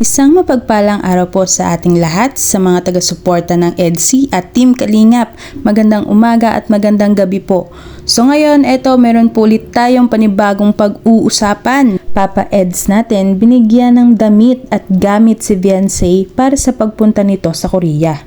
Isang mapagpalang araw po sa ating lahat, sa mga taga-suporta ng EDSI at Team Kalingap. Magandang umaga at magandang gabi po. So ngayon, meron po ulit tayong panibagong pag-uusapan. Papa Eds natin, binigyan ng damit at gamit si Beyonce para sa pagpunta nito sa Korea.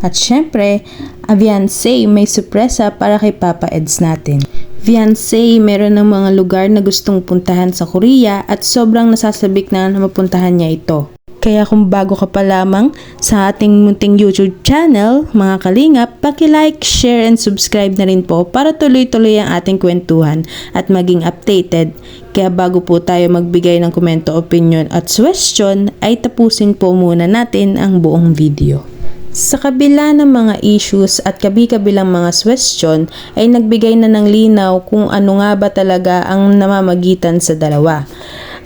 At syempre, Beyonce may sorpresa para kay Papa Eds natin. Beyonce meron ng mga lugar na gustong puntahan sa Korea at sobrang nasasabik na mapuntahan niya ito. Kaya kung bago ka pa lamang sa ating munting YouTube channel, mga kalingap, paki-like, share, and subscribe na rin po para tuloy-tuloy ang ating kwentuhan at maging updated. Kaya bago po tayo magbigay ng komento, opinion at suggestion, ay tapusin po muna natin ang buong video. Sa kabila ng mga issues at kabi-kabilang mga question ay nagbigay na ng linaw kung ano nga ba talaga ang namamagitan sa dalawa.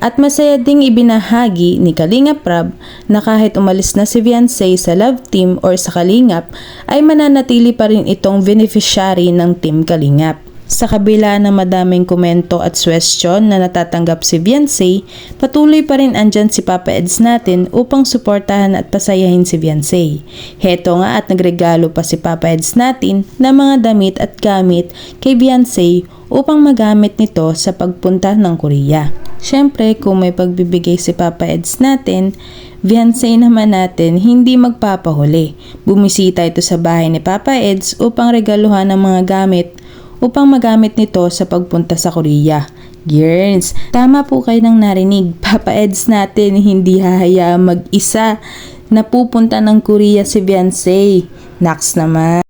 At masaya ding ibinahagi ni Kalingap Rab na kahit umalis na si Beyonce sa Love Team or sa Kalingap ay mananatili pa rin itong beneficiary ng Team Kalingap. Sa kabila ng madaming komento at suggestion na natatanggap si Beyonce, patuloy pa rin andyan si Papa Eds natin upang suportahan at pasayahin si Beyonce. Heto nga at nagregalo pa si Papa Eds natin ng mga damit at gamit kay Beyonce upang magamit nito sa pagpunta ng Korea. Syempre, kung may pagbibigay si Papa Eds natin, Beyonce naman natin hindi magpapahuli. Bumisita ito sa bahay ni Papa Eds upang regaluhan ng mga gamit upang magamit nito sa pagpunta sa Korea. Girls, tama po kayo ng narinig. Papa Eds natin hindi hahayaang mag-isa na pupunta ng Korea si Beyonce. Naks naman.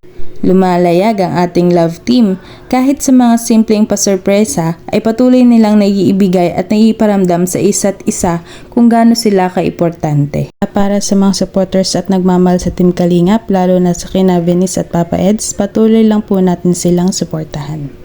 Lumalayag ang ating love team. Kahit sa mga simpleng pasurpresa ay patuloy nilang naiibigay at naiparamdam sa isa't isa kung gaano sila kaimportante. Para sa mga supporters at nagmamahal sa Team Kalingap, lalo na sa kina Venice at Papa Eds, patuloy lang po natin silang suportahan.